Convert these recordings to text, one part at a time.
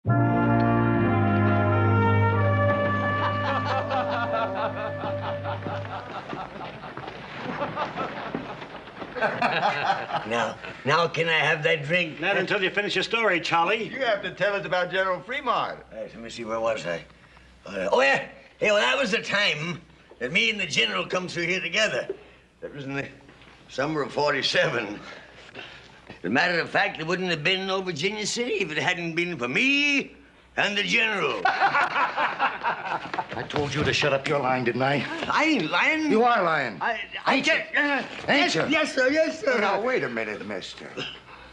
Now, can I have that drink? Not until you finish your story, Charlie. You have to tell us about General Fremont. Let me see, where was I? Oh, yeah. Hey, well, that was the time that me and the General come through here together. That was in the summer of '47. As a matter of fact, there wouldn't have been no Virginia City if it hadn't been for me and the General. I told you to shut up your lying, didn't I? I ain't lying. You are lying. Ain't you? Ain't you? Yes, sir, yes, sir. Now, wait a minute, mister.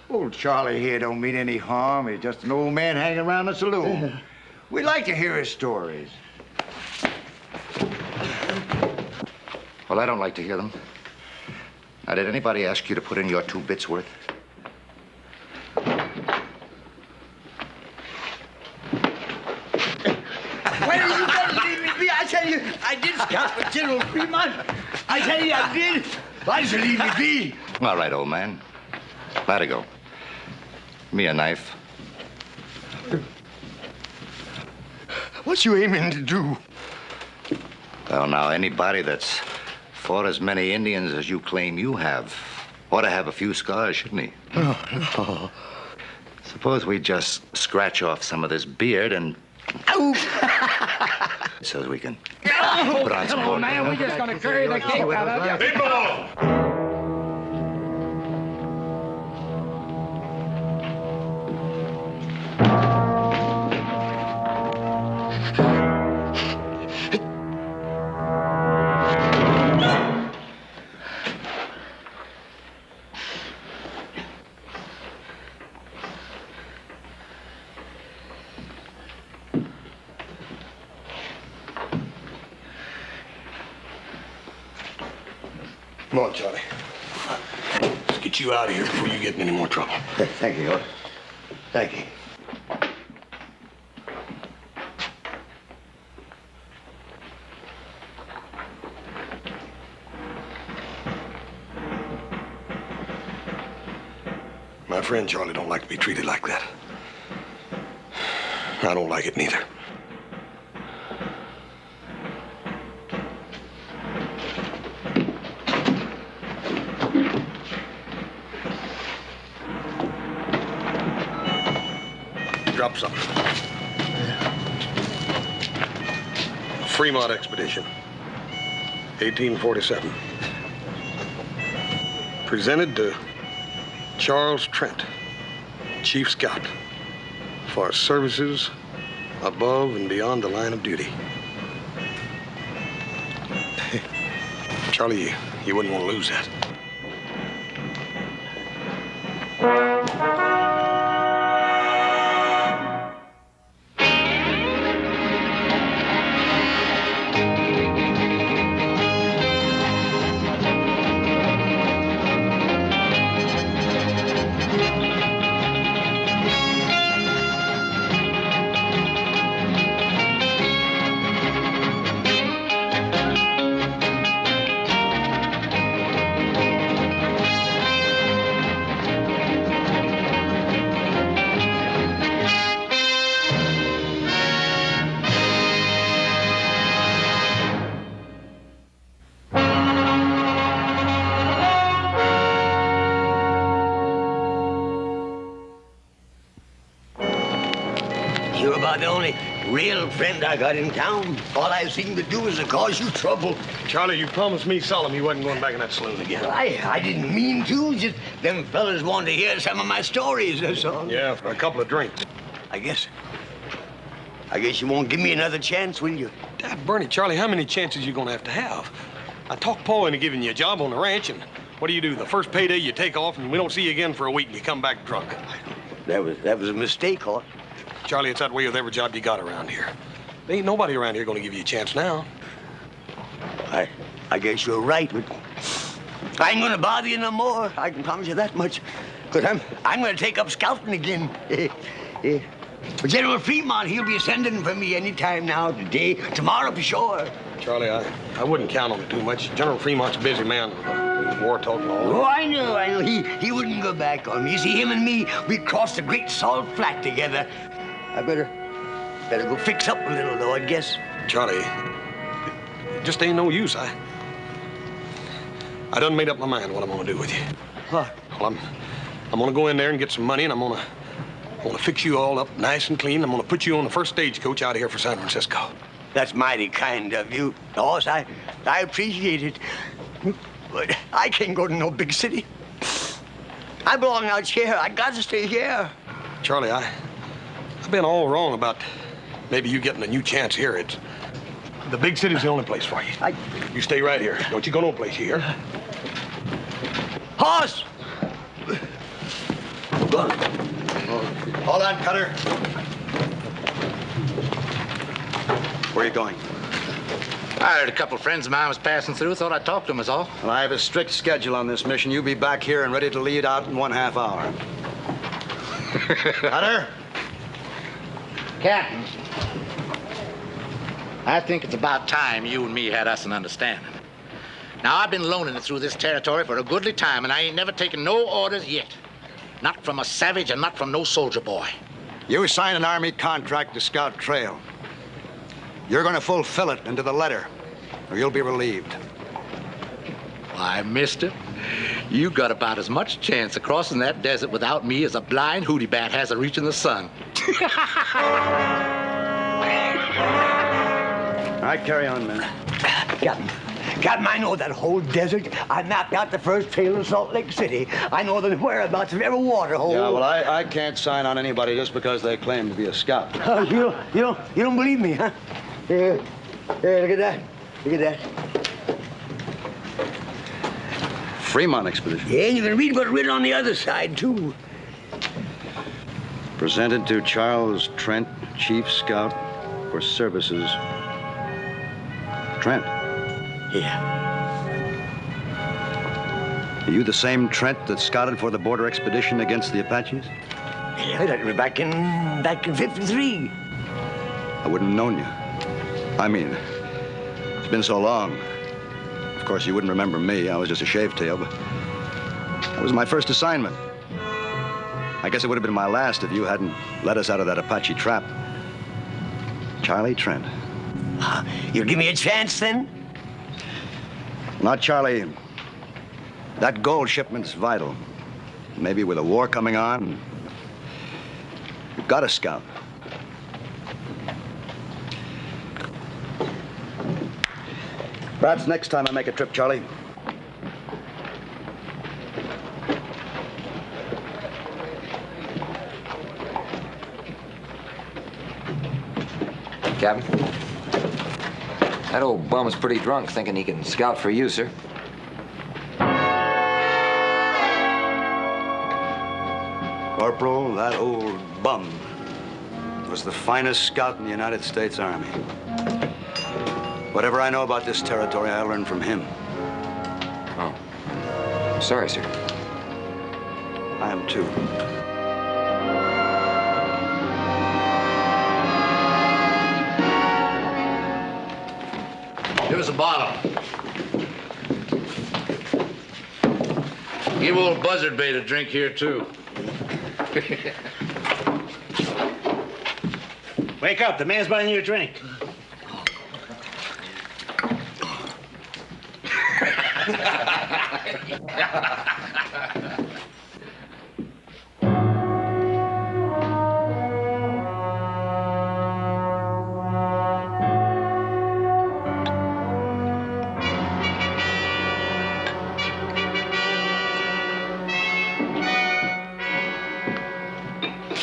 Old Charlie here don't mean any harm. He's just an old man hanging around the saloon. We'd like to hear his stories. Well, I don't like to hear them. Now, did anybody ask you to put in your 2 bits worth? Why are you going to leave me be? I tell you, I did scout for General Fremont. I tell you, I did. Why did you leave me be? All right, old man. Let it go. Me a knife. What you aiming to do? Well, now, anybody that's fought as many Indians as you claim you have ought to have a few scars, shouldn't he? No. Suppose we just scratch off some of this beard and... so we can put on some more. Man, we're just gonna carry the cake out of you. People! Come on, Charlie. Let's get you out of here before you get in any more trouble. Thank you, Lord. Thank you. My friend Charlie don't like to be treated like that. I don't like it neither. Drop something. Fremont Expedition, 1847. Presented to Charles Trent, Chief Scout, for services above and beyond the line of duty. Charlie, you wouldn't want to lose that. You're about the only real friend I got in town. All I seem to do is to cause you trouble. Charlie, you promised me solemn you wasn't going back in that saloon again. Well, I didn't mean to. Just them fellas wanted to hear some of my stories, that's all. Yeah, for a couple of drinks. I guess you won't give me another chance, will you? Dad, Bernie, Charlie, how many chances you gonna have to have? I talked Paul into giving you a job on the ranch, and what do? The first payday you take off, and we don't see you again for a week, and you come back drunk. That was a mistake, Hart. Charlie, it's that way with every job you got around here. There ain't nobody around here gonna give you a chance now. I guess you're right, but I ain't gonna bother you no more. I can promise you that much. Because I'm gonna take up scouting again. General Fremont, he'll be sending for me any time now, today, tomorrow for sure. Charlie, I wouldn't count on it too much. General Fremont's a busy man. War talk and all. Oh, I know. He wouldn't go back on me. You see, him and me, we crossed the Great Salt Flat together. I better go fix up a little, though, I guess. Charlie, it just ain't no use. I done made up my mind what I'm gonna do with you. What? Well, I'm gonna go in there and get some money, and I'm gonna fix you all up nice and clean. I'm gonna put you on the first stagecoach out of here for San Francisco. That's mighty kind of you, Hoss. I appreciate it. But I can't go to no big city. I belong out here. I got to stay here. Charlie, I've been all wrong about maybe you getting a new chance here. The big city's the only place for you. You stay right here. Don't you go no place here. Hoss! Hold on, Cutter. Where are you going? I heard a couple of friends of mine was passing through. Thought I'd talk to them, is all. Well, I have a strict schedule on this mission. You'll be back here and ready to lead out in 1/2 hour. Cutter? Captain, I think it's about time you and me had us an understanding. Now, I've been loaning it through this territory for a goodly time, and I ain't never taken no orders yet. Not from a savage and not from no soldier boy. You signed an Army contract to scout trail. You're going to fulfill it into the letter, or you'll be relieved. Why, mister, you got about as much chance of crossing that desert without me as a blind hootie bat has of reaching the sun. All right, carry on, man. Captain, I know that whole desert. I mapped out the first trail in Salt Lake City. I know the whereabouts of every water hole. Yeah, well, I can't sign on anybody just because they claim to be a scout. You don't believe me, huh? Here, look at that. Look at that. Fremont expedition. Yeah, and you can read what's written on the other side, too. Presented to Charles Trent, Chief Scout for Services. Trent. Yeah. Are you the same Trent that scouted for the border expedition against the Apaches? Yeah, that was back in 53. I wouldn't have known you. I mean, it's been so long. Of course, you wouldn't remember me. I was just a shave tail, but that was my first assignment. I guess it would have been my last if you hadn't let us out of that Apache trap. Charlie Trent. You'll give me a chance, then? Not Charlie. That gold shipment's vital. Maybe with a war coming on, you've got to scout. Perhaps next time I make a trip, Charlie. Captain, that old bum's pretty drunk thinking he can scout for you, sir. Corporal, that old bum was the finest scout in the United States Army. Whatever I know about this territory, I learned from him. Oh. Sorry, sir. I am too. Give us a bottle. Give old Buzzard Bait a drink here, too. Wake up, the man's buying you a drink.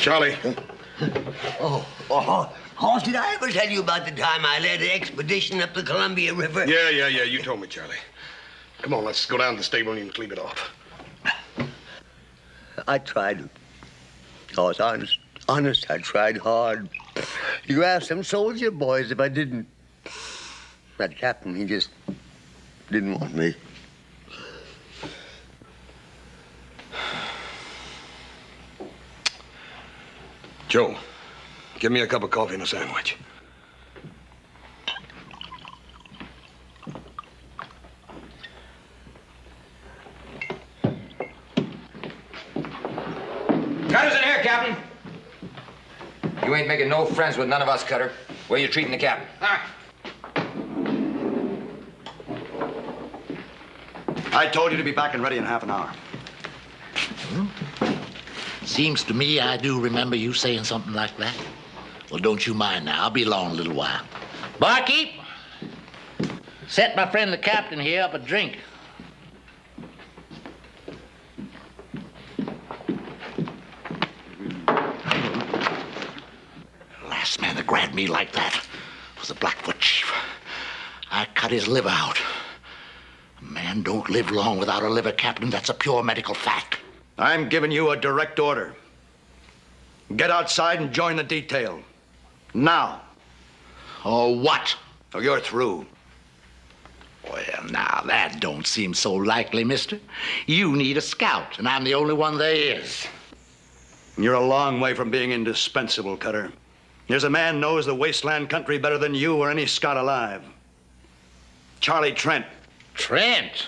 Charlie. Hoss, did I ever tell you about the time I led an expedition up the Columbia River? Yeah, you told me, Charlie. Come on, let's go down to the stable and you can clean it off. I tried. Hoss, honest, I tried hard. You asked them soldier boys if I didn't. That captain, he just didn't want me. Joe, give me a cup of coffee and a sandwich. Cutter's in here, Captain. You ain't making no friends with none of us, Cutter. Where you treating the captain? I told you to be back and ready in half an hour. Seems to me I do remember you saying something like that. Well, don't you mind now. I'll be along a little while. Barkeep, set my friend the captain here up a drink. The last man that grabbed me like that was the Blackfoot chief. I cut his liver out. A man don't live long without a liver, Captain. That's a pure medical fact. I'm giving you a direct order. Get outside and join the detail. Now. Or what? Or you're through. Well, now, that don't seem so likely, mister. You need a scout, and I'm the only one there is. You're a long way from being indispensable, Cutter. There's a man knows the wasteland country better than you or any scout alive. Charlie Trent. Trent?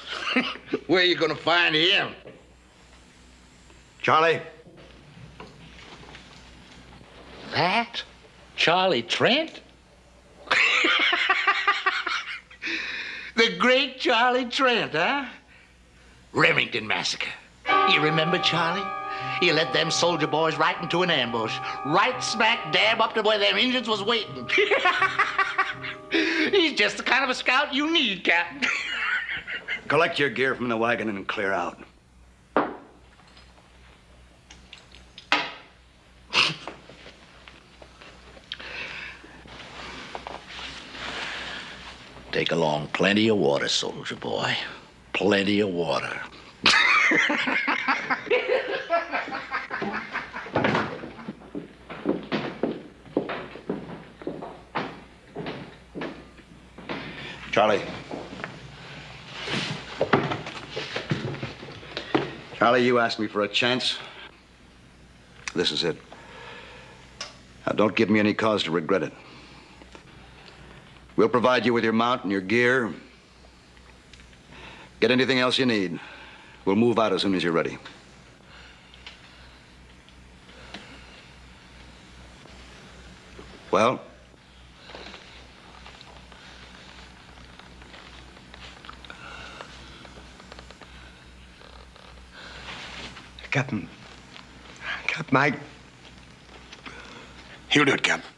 Where are you going to find him? Charlie? That? Charlie Trent? The great Charlie Trent, huh? Remington Massacre. You remember Charlie? He led them soldier boys right into an ambush, right smack dab up to where them Indians was waiting. He's just the kind of a scout you need, Captain. Collect your gear from the wagon and clear out. Take along plenty of water, soldier boy. Plenty of water. Charlie. Charlie, you asked me for a chance. This is it. Now, don't give me any cause to regret it. We'll provide you with your mount and your gear. Get anything else you need. We'll move out as soon as you're ready. Well? Captain, Mike. He'll do it, Captain.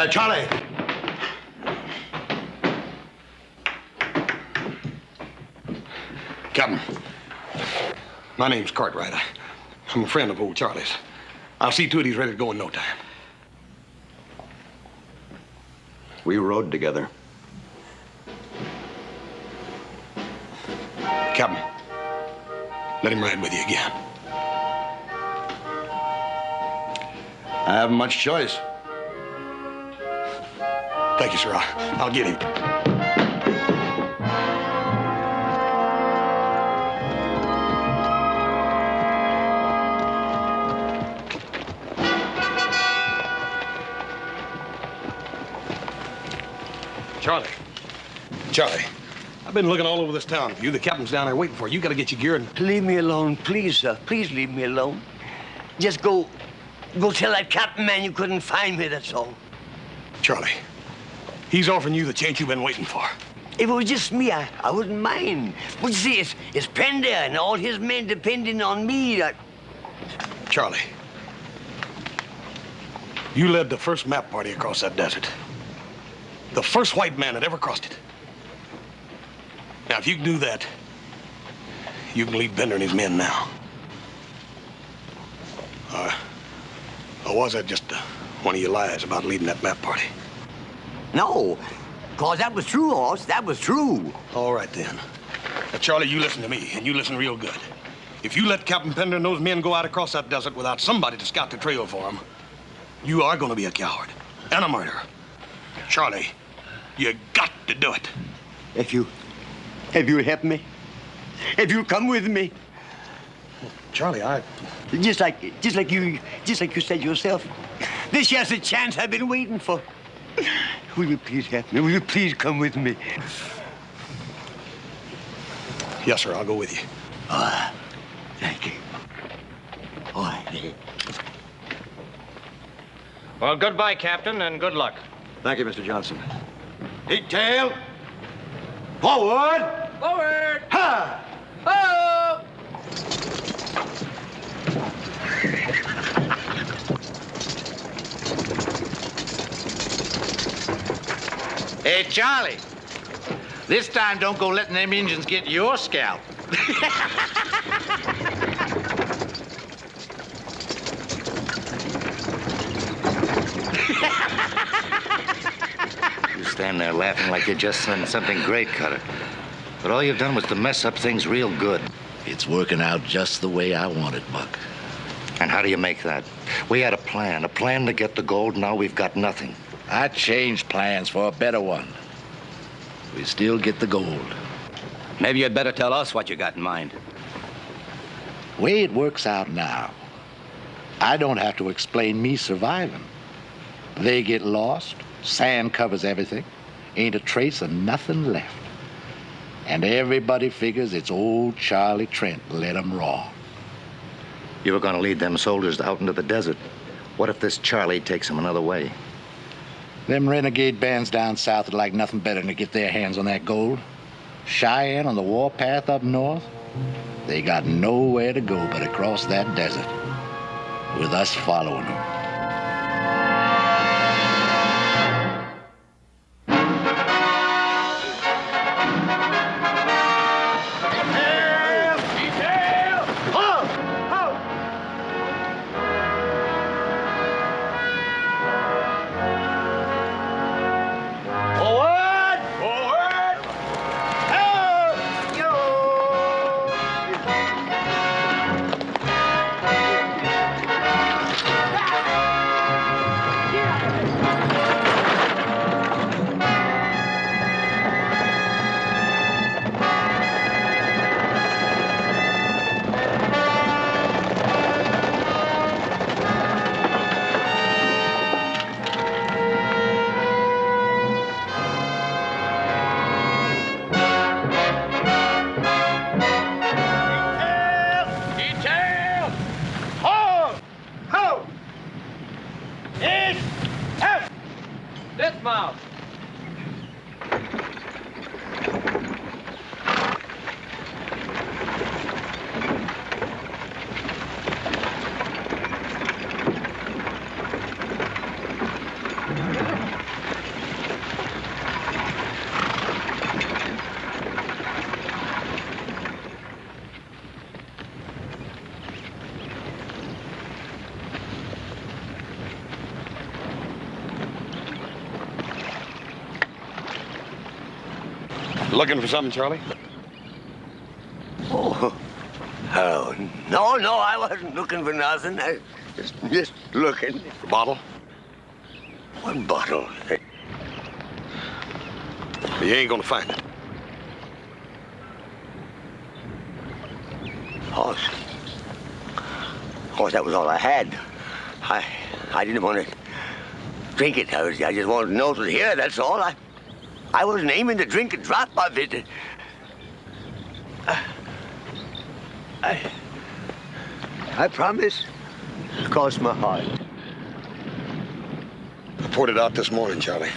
Charlie. Captain, my name's Cartwright. I'm a friend of old Charlie's. I'll see to it he's ready to go in no time. We rode together. Captain, let him ride with you again. I haven't much choice. Thank you, sir. I'll get him. Charlie, I've been looking all over this town for you. The captain's down there waiting for you. You got to get your gear and... Leave me alone, please, sir. Please leave me alone. Just go tell that captain man you couldn't find me, that's all. Charlie, he's offering you the chance you've been waiting for. If it was just me, I wouldn't mind. But you see, it's Pender and all his men depending on me. Charlie, you led the first map party across that desert. The first white man that ever crossed it. Now, if you can do that, you can lead Bender and his men now. Or was that just one of your lies about leading that map party? No, cause that was true, Hoss. That was true. All right, then. Now, Charlie, you listen to me, and you listen real good. If you let Captain Pender and those men go out across that desert without somebody to scout the trail for them, you are going to be a coward and a murderer. Charlie, you got to do it. If you'll help me, if you'll come with me. Charlie, Just like you said yourself. This here's the chance I've been waiting for. Will you please help me? Will you please come with me? Yes, sir, I'll go with you. Thank you. All right. Well, goodbye, Captain, and good luck. Thank you, Mr. Johnson. Detail. Forward. Forward! Ha! Oh! Hey, Charlie. This time, don't go letting them Indians get your scalp. You stand there laughing like you just done something great, Cutter. But all you've done was to mess up things real good. It's working out just the way I want it, Buck. And how do you make that? We had a plan to get the gold. Now we've got nothing. I changed plans for a better one. We still get the gold. Maybe you'd better tell us what you got in mind. Way it works out now, I don't have to explain me surviving. They get lost, sand covers everything, ain't a trace of nothing left. And everybody figures it's old Charlie Trent led 'em wrong. You were going to lead them soldiers out into the desert. What if this Charlie takes them another way? Them renegade bands down south would like nothing better than to get their hands on that gold. Cheyenne on the warpath up north, they got nowhere to go but across that desert, with us following them. Dismount. Looking for something, Charlie? Oh, no, I wasn't looking for nothing. I just looking. A bottle? What bottle? You ain't gonna find it. Horse. That was all I had. I didn't want to drink it. I just wanted to know it was here, that's all. I wasn't aiming to drink a drop of it. I promise. Cross my heart. I poured it out this morning, Charlie.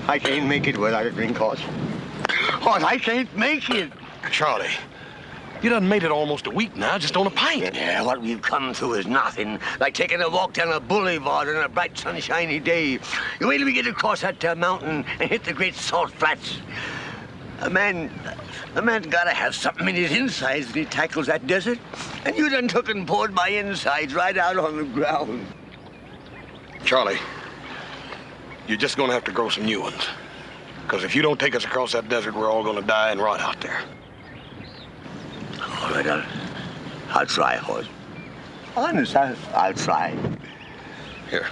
I can't make it without a drink, Horse. Horse, I can't make it. Charlie, you done made it almost a week now, just on a pint. Yeah, what we've come through is nothing. Like taking a walk down a boulevard on a bright, sunshiny day. You wait till we get across that mountain and hit the great salt flats. A man gotta have something in his insides when he tackles that desert. And you done took and poured my insides right out on the ground. Charlie, you're just gonna have to grow some new ones. Because if you don't take us across that desert, we're all gonna die and rot out there. All right, I'll try, Horse. Honest, I'll try. Here.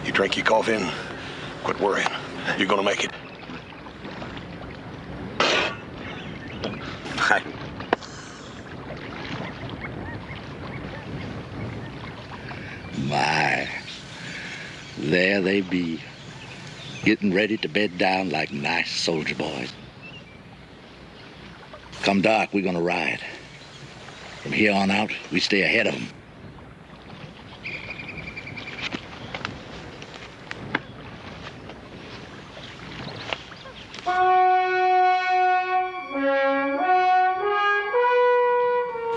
You drink your coffee and quit worrying. You're gonna make it. My, there they be, getting ready to bed down like nice soldier boys. Come dark, we're gonna ride. From here on out, we stay ahead of them.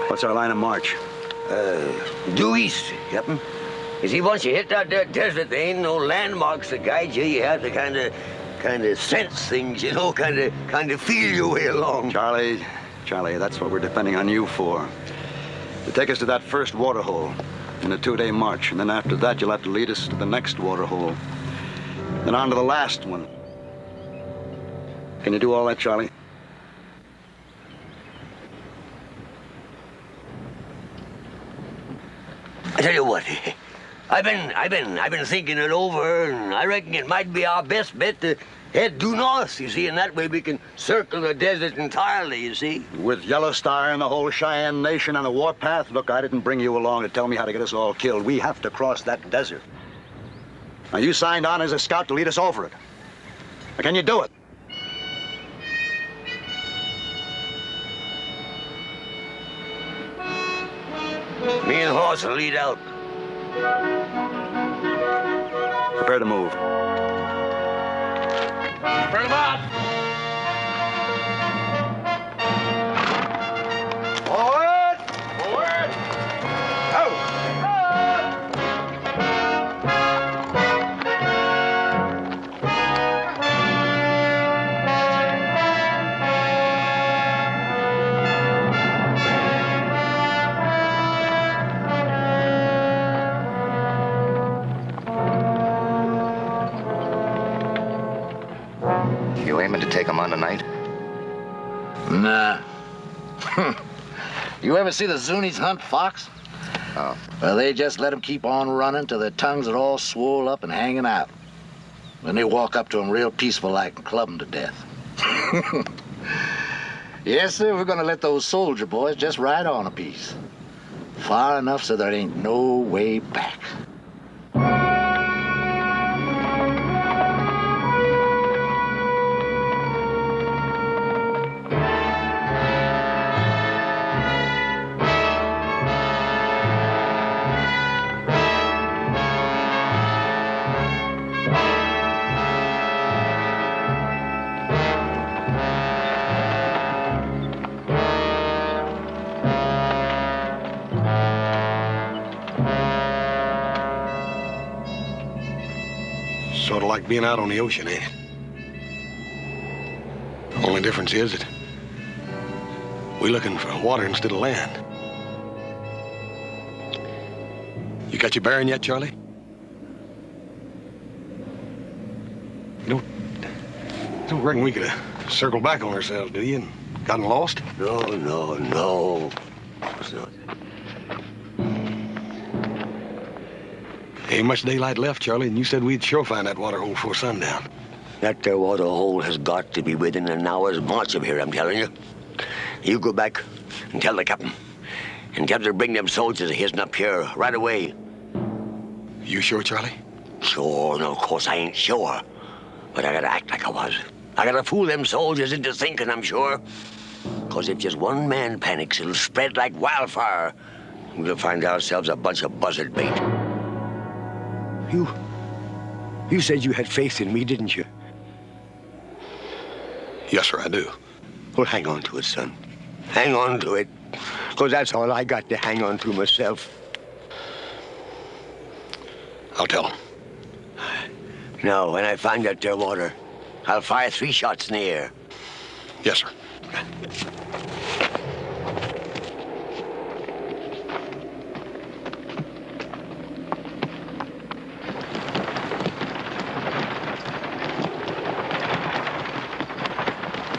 What's our line of march? Due east, Captain. You see, once you hit that there desert, there ain't no landmarks to guide you. You have to kind of sense things, you know, kind of feel your way along. Charlie, that's what we're depending on you for. To take us to that first water hole in a 2-day march, and then after that, you'll have to lead us to the next water hole, then on to the last one. Can you do all that, Charlie? I tell you what, I've been thinking it over, and I reckon it might be our best bet to head due north, you see, and that way we can circle the desert entirely, you see. With Yellow Star and the whole Cheyenne Nation on the warpath? Look, I didn't bring you along to tell me how to get us all killed. We have to cross that desert. Now, you signed on as a scout to lead us over it. Now, can you do it? Me and Horse will lead out. Prepare to move. Bring 'em out! Forward! Forward! You aiming to take them on tonight? Nah. You ever see the Zuni's hunt fox? Oh. Well, they just let them keep on running till their tongues are all swole up and hanging out. Then they walk up to them real peaceful like and club them to death. Yes, sir, we're gonna let those soldier boys just ride on a piece. Far enough so there ain't no way back. Sort of like being out on the ocean, ain't it? Only difference is that we're looking for water instead of land. You got your bearing yet, Charlie? You don't reckon we could have circled back on ourselves, do you, and gotten lost? No. It's not. Ain't much daylight left, Charlie, and you said we'd sure find that water hole before sundown. That there water hole has got to be within an hour's march of here, I'm telling you. You go back and tell the captain. And tell him to bring them soldiers of his up here right away. You sure, Charlie? Sure, no, of course I ain't sure. But I gotta act like I was. I gotta fool them soldiers into thinking I'm sure. Because if just one man panics, it'll spread like wildfire. We'll find ourselves a bunch of buzzard bait. You said you had faith in me, didn't you? Yes, sir, I do. Well, hang on to it, son. Hang on to it. Because that's all I got to hang on to myself. I'll tell him. Now, when I find that there water, I'll fire 3 shots in the air. Yes, sir.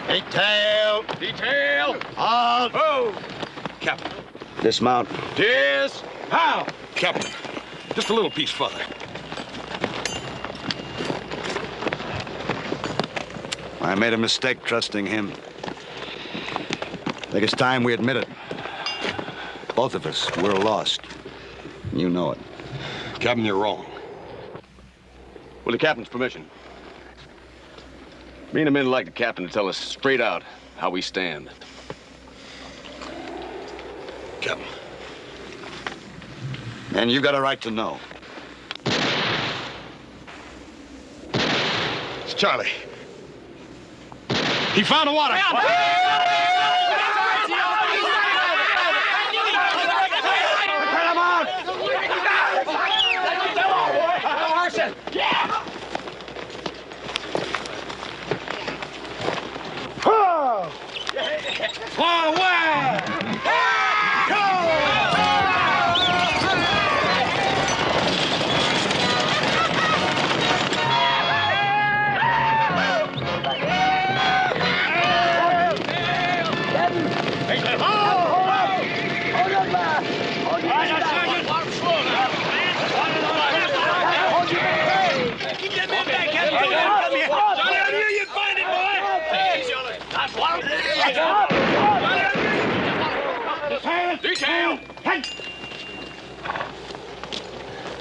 Detail! Detail! Halt! Oh! Captain. Dismount. How? Captain, just a little piece further. I made a mistake trusting him. I think it's time we admit it. Both of us, we're lost. You know it. Captain, you're wrong. With the captain's permission. Me and the men would like the captain to tell us straight out how we stand. Captain. And you got a right to know. It's Charlie. He found the water.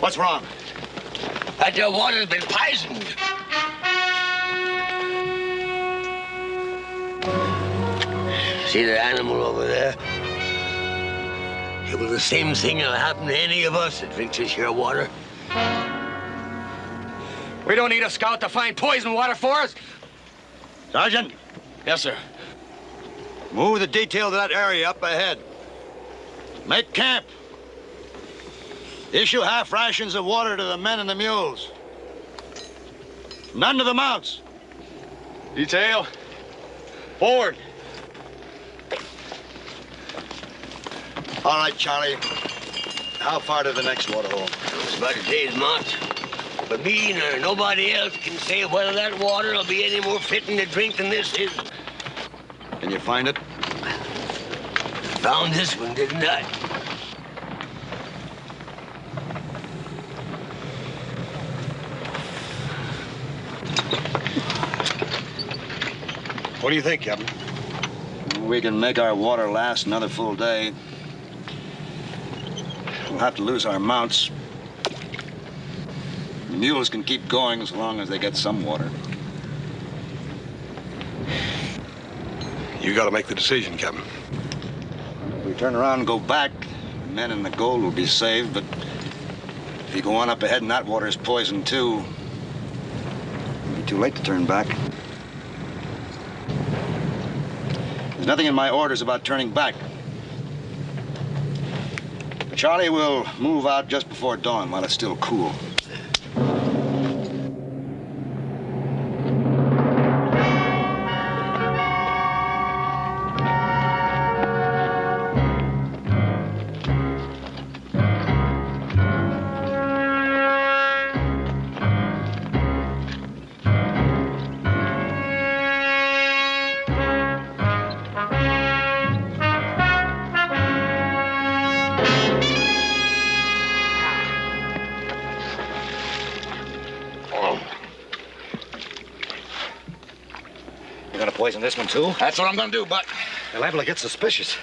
What's wrong? That your water's been poisoned. See the animal over there? It was the same thing that'll happen to any of us that drinks this here water. We don't need a scout to find poison water for us. Sergeant, Yes, sir. move the detail to that area up ahead. Make camp. Issue half rations of water to the men and the mules. None to the mounts. Detail. Forward. All right, Charlie. How far to the next water hole? It's about a day's march. But me nor nobody else can say whether that water will be any more fitting to drink than this is. Can you find it? Found this one, didn't I? What do you think, Captain? We can make our water last another full day. We'll have to lose our mounts. The mules can keep going as long as they get some water. You got to make the decision, Captain. If we turn around and go back, the men and the gold will be saved, but if you go on up ahead and that water is poisoned too, it'll be too late to turn back. There's nothing in my orders about turning back. Charlie will move out just before dawn while it's still cool. Poison this one, too? That's what I'm gonna do, Buck. They're liable to get suspicious.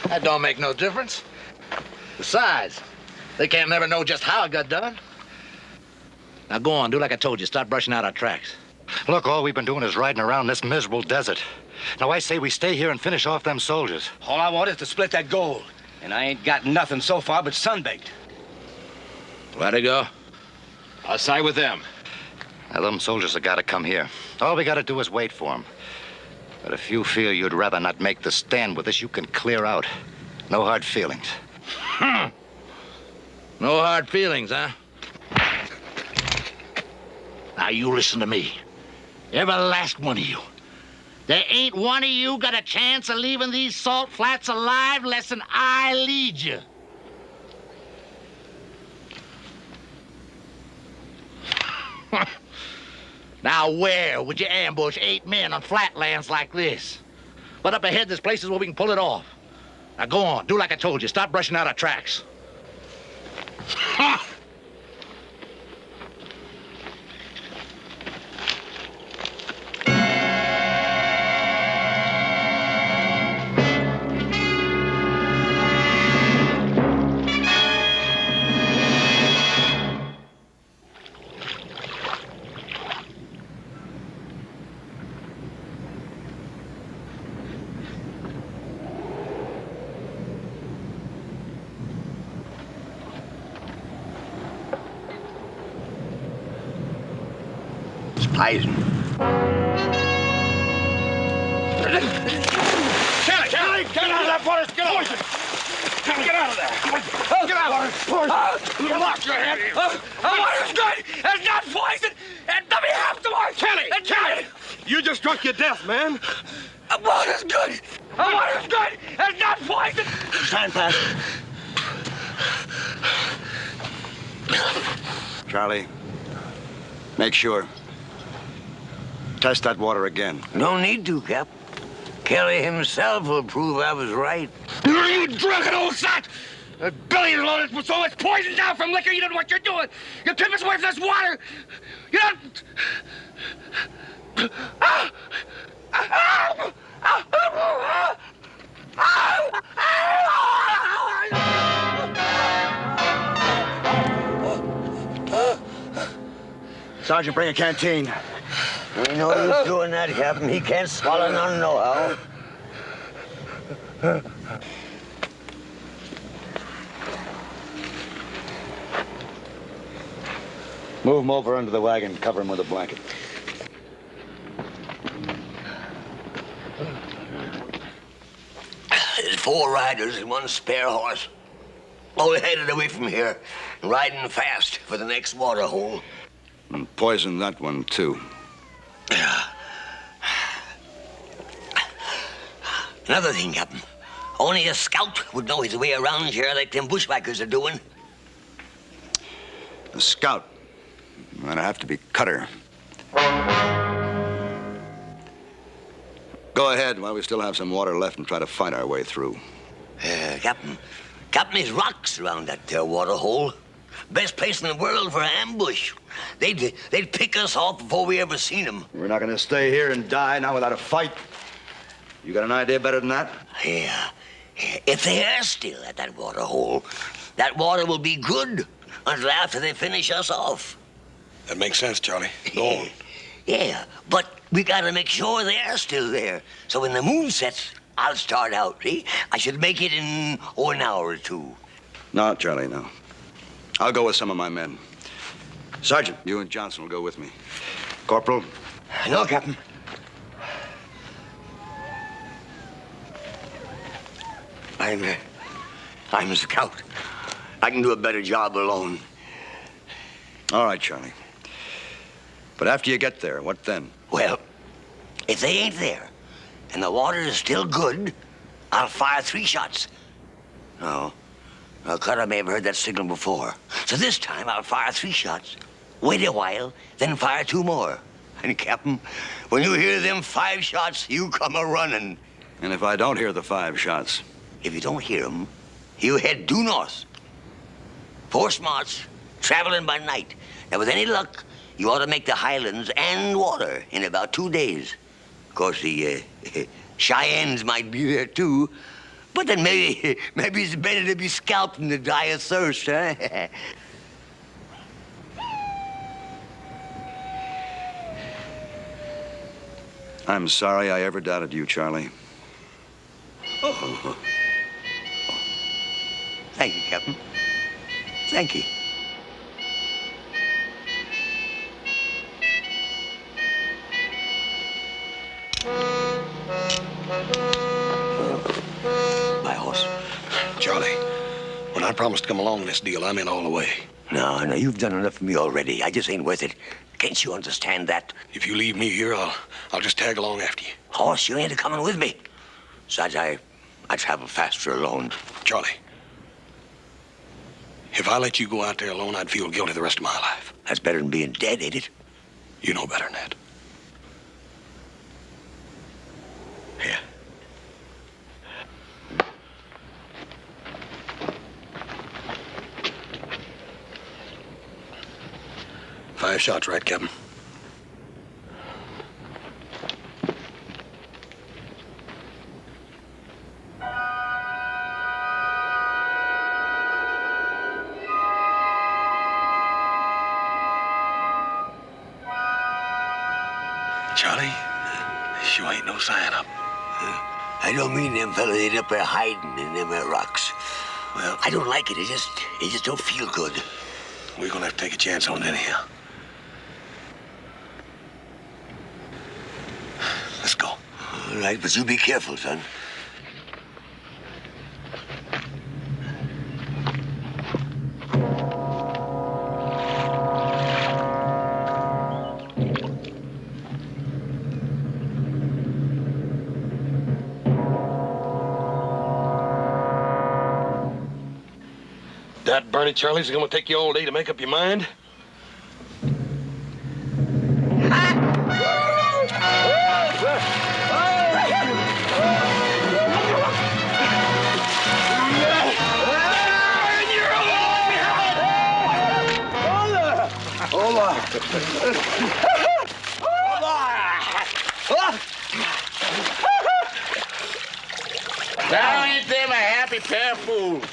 That don't make no difference. Besides, they can't never know just how it got done. Now go on, do like I told you. Start brushing out our tracks. Look, all we've been doing is riding around this miserable desert. Now, I say we stay here and finish off them soldiers. All I want is to split that gold. And I ain't got nothing so far but sunbaked. Let it go. I'll side with them. Now, them soldiers have got to come here. All we got to do is wait for them. But if you feel you'd rather not make the stand with us, you can clear out. No hard feelings. No hard feelings, huh? Now, you listen to me. Every last one of you. There ain't one of you got a chance of leaving these salt flats alive less than I lead you. Now, where would you ambush 8 men on flatlands like this? But up ahead, there's places where we can pull it off. Now, go on. Do like I told you. Stop brushing out our tracks. Eisen. Kelly, get out of that water. Get out. Get out of there. Get out. Poison. Lock your head. The water's good. It's not poison. And let me have some more. Kelly! You just drunk your death, man. The water's good. The water's good. It's not poison. Time passed. Charlie, make sure. Test that water again. No need to, Cap. Kelly himself will prove I was right. You drunken old sot! The belly is loaded with so much poison down from liquor, you don't know what you're doing. You keep us away from this water. You don't... Sergeant, bring a canteen. We know he's doing that, Captain. He can't swallow none nohow. Move him over under the wagon, cover him with a blanket. There's 4 riders and 1 spare horse. All headed away from here, riding fast for the next water hole. And poison that one, too. Another thing, Captain. Only a scout would know his way around here like them bushwhackers are doing. A scout. That'd have to be Cutter. Go ahead while we still have some water left and try to fight our way through. Captain, there's rocks around that there water hole. Best place in the world for an ambush. They'd pick us off before we ever seen them. We're not going to stay here and die now without a fight. You got an idea better than that? Yeah. If they are still at that water hole, that water will be good until after they finish us off. That makes sense, Charlie. Go on. Yeah, but we gotta make sure they're still there. So when the moon sets, I'll start out, see? I should make it in an hour or 2. No, Charlie, no. I'll go with some of my men. Sergeant, you and Johnson will go with me. Corporal? No, Captain. I'm a scout. I can do a better job alone. All right, Charlie. But after you get there, what then? Well, if they ain't there and the water is still good, I'll fire 3 shots. No. Well, Cutter may have heard that signal before. So this time I'll fire 3 shots, wait a while, then fire 2 more. And, Captain, when you hear them 5 shots, you come a-running. And if I don't hear the 5 shots? If you don't hear them, you head due north. 4 smarts, traveling by night. Now, with any luck, you ought to make the highlands and water in about 2 days. Of course, the Cheyennes might be there, too. But then maybe it's better to be scalped than to die of thirst, huh? I'm sorry I ever doubted you, Charlie. Oh. Thank you, Captain. Thank you. My horse. Charlie, when I promised to come along in this deal, I meant all the way. No, you've done enough for me already. I just ain't worth it. Can't you understand that? If you leave me here, I'll just tag along after you. Horse, you ain't coming with me. Besides, I travel faster alone. Charlie, if I let you go out there alone, I'd feel guilty the rest of my life. That's better than being dead, ain't it? You know better than that. Yeah. 5 shots, right, Captain? Charlie, sure ain't no sign up. I don't mean them fellas ain't up there hiding in them rocks. Well, I don't like it. It just don't feel good. We're gonna have to take a chance on it anyhow. All right, but you be careful, son. That Bernie Charlie's gonna take you all day to make up your mind? Now ain't them a happy pair of fools?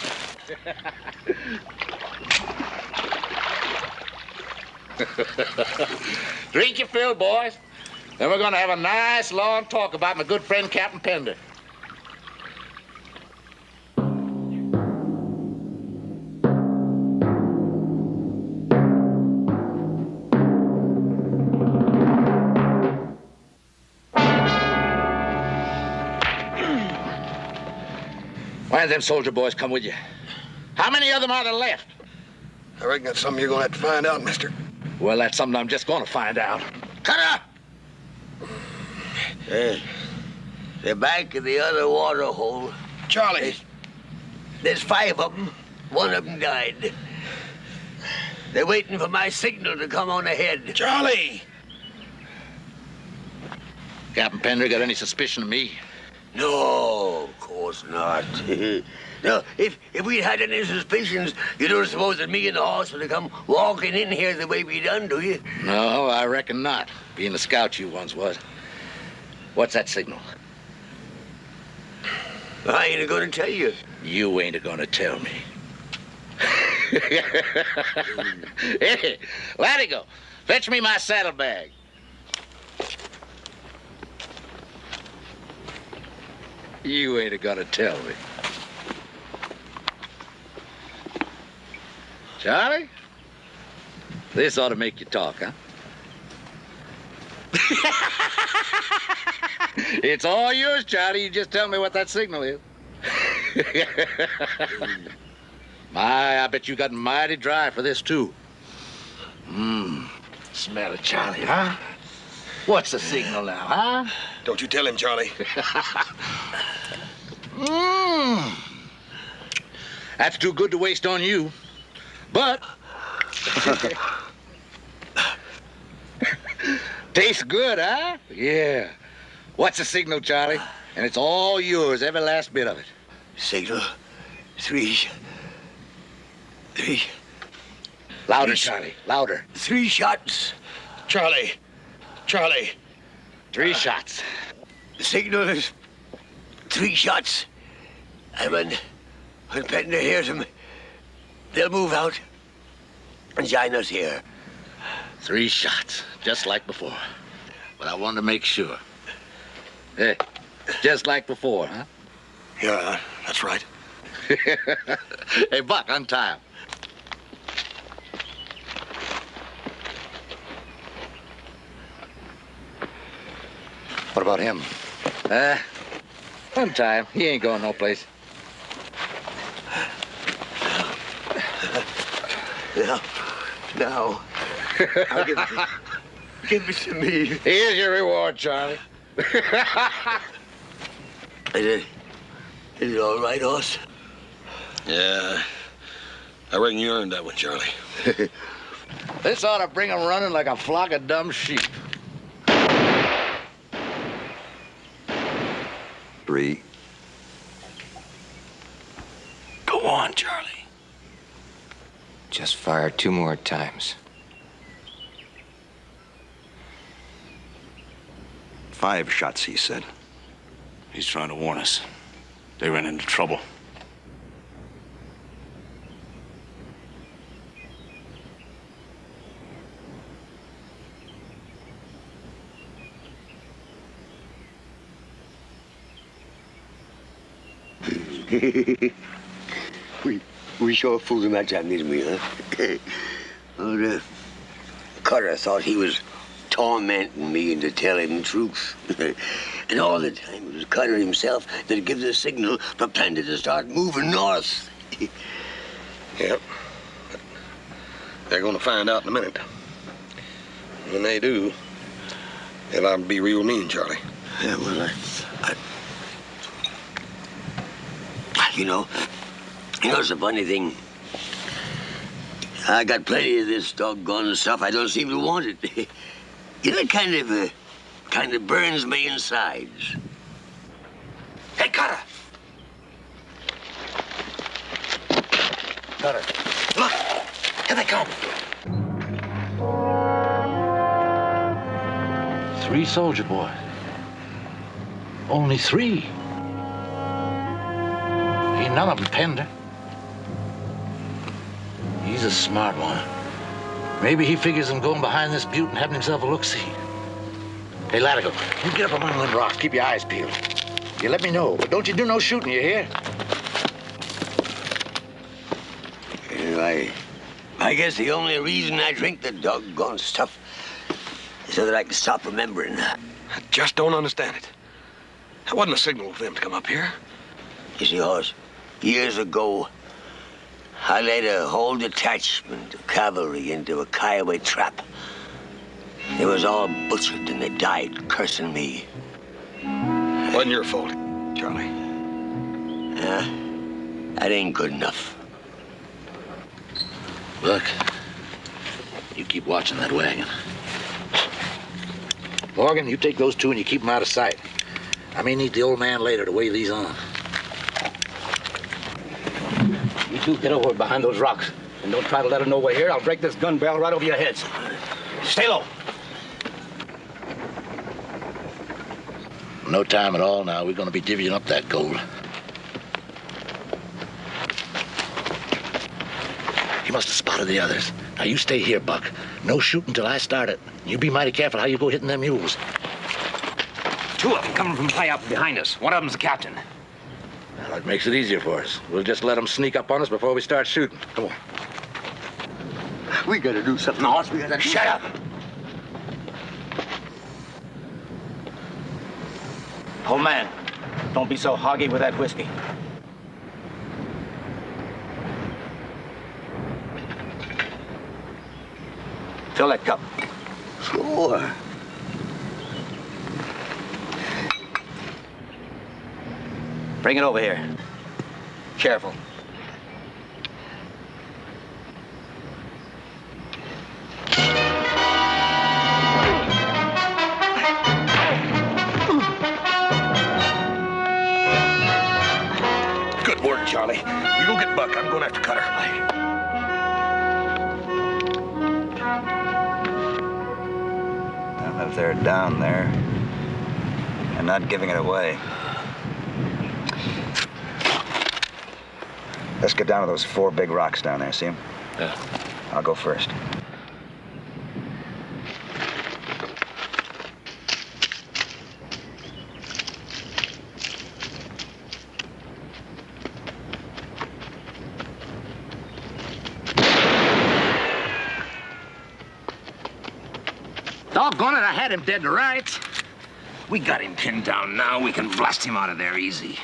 Drink your fill, boys. Then we're gonna have a nice long talk about my good friend Captain Pender. Why did them soldier boys come with you? How many of them are there left? I reckon that's something you're gonna have to find out, mister. Well, that's something I'm just gonna find out. Cut up! They're back in the other water hole. Charlie! There's 5 of them. 1 of them died. They're waiting for my signal to come on ahead. Charlie! Captain Pender got any suspicion of me? No, of course not. No, if we'd had any suspicions, you don't suppose that me and the horse would have come walking in here the way we done, do you? No, I reckon not. Being the scout you once was. What's that signal? I ain't gonna tell you. You ain't gonna tell me. Hey, Latigo, fetch me my saddlebag. You ain't gonna tell me. Charlie? This ought to make you talk, huh? It's all yours, Charlie. You just tell me what that signal is. My, I bet you got mighty dry for this, too. Smell it, Charlie, huh? What's the signal now, huh? Don't you tell him, Charlie. That's too good to waste on you. But tastes good, huh? Yeah. What's the signal, Charlie? And it's all yours, every last bit of it. Signal. 3. Louder, Charlie. Louder. 3 shots. Charlie. 3 shots. The signal is 3 shots. And when Pender hears them, they'll move out and join us here. 3 shots, just like before. But I wanted to make sure. Hey, just like before, huh? Yeah, that's right. Hey, Buck, untie him. What about him? Untie him. He ain't going no place. Now, I'll give it to me. Here's your reward, Charlie. Is it all right, Hoss? Yeah, I reckon you earned that one, Charlie. This ought to bring 'em running like a flock of dumb sheep. 3. Go on, Charlie. Just fire 2 more times. 5 shots, he said. He's trying to warn us. They ran into trouble. we sure fooled him that time, didn't we, huh? Well, Cutter thought he was tormenting me into telling the truth. And all the time it was Cutter himself that gives the signal for Panda to start moving north. Yep. They're gonna find out in a minute. When they do, they'll liable to be real mean, Charlie. Yeah, well, you know, it's a funny thing. I got plenty of this doggone stuff. I don't seem to want it. You know, it kind of burns me insides. Hey, Cutter! Cutter, look! Here they come! 3 soldier boys. Only 3. Ain't none of them Pender. He's a smart one. Maybe he figures on going behind this butte and having himself a look-see. Hey, Latigo, you get up among them rocks. Keep your eyes peeled. You let me know, but don't you do no shooting, you hear? I guess the only reason I drink the doggone stuff is so that I can stop remembering. I just don't understand it. That wasn't a signal for them to come up here. You see, Hoss, years ago, I led a whole detachment of cavalry into a Kiowa trap. They was all butchered and they died cursing me. Wasn't your fault, Charlie. That ain't good enough. Look, you keep watching that wagon. Morgan, you take those 2 and you keep them out of sight. I may need the old man later to weigh these on. You 2 get over behind those rocks. And don't try to let them know we're here. I'll break this gun barrel right over your heads. Stay low. No time at all now. We're going to be divvying up that gold. He must have spotted the others. Now, you stay here, Buck. No shooting till I start it. You be mighty careful how you go hitting them mules. 2 of them coming from high up behind us. One of them's the captain. Well, that makes it easier for us. We'll just let them sneak up on us before we start shooting. Come on. We gotta do something, Hoss. We gotta... Shut up! Old man, don't be so hoggy with that whiskey. Fill that cup. Sure. Bring it over here. Careful. Good work, Charlie. You go get Buck. I'm going after Cutter. If they're down there and not giving it away. Let's get down to those 4 big rocks down there, see them? Yeah. I'll go first. Doggone it, I had him dead to rights. We got him pinned down now. We can blast him out of there easy.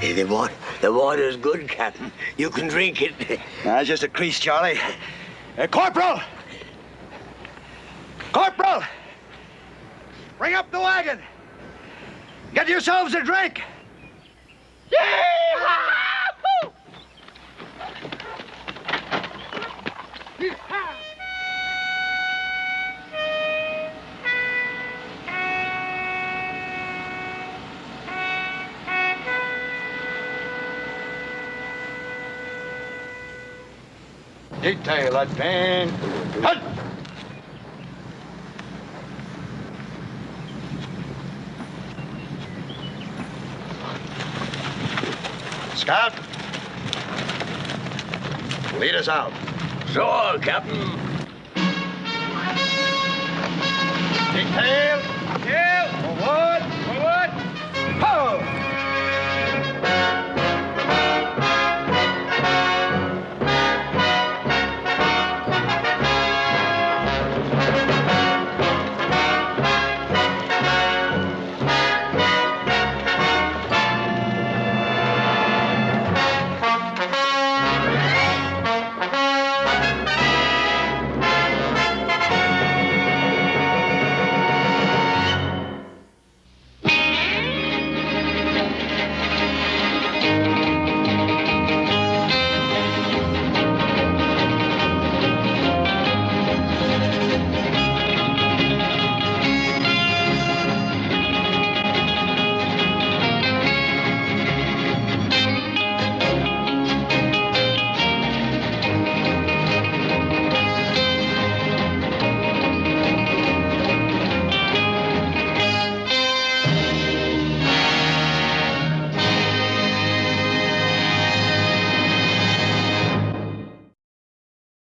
Hey, the water's good, Captain. You can drink it. That's just a crease, Charlie. Corporal! Corporal! Bring up the wagon. Get yourselves a drink. Detail, advance. Halt! Scout, lead us out. Sure, Captain. Detail.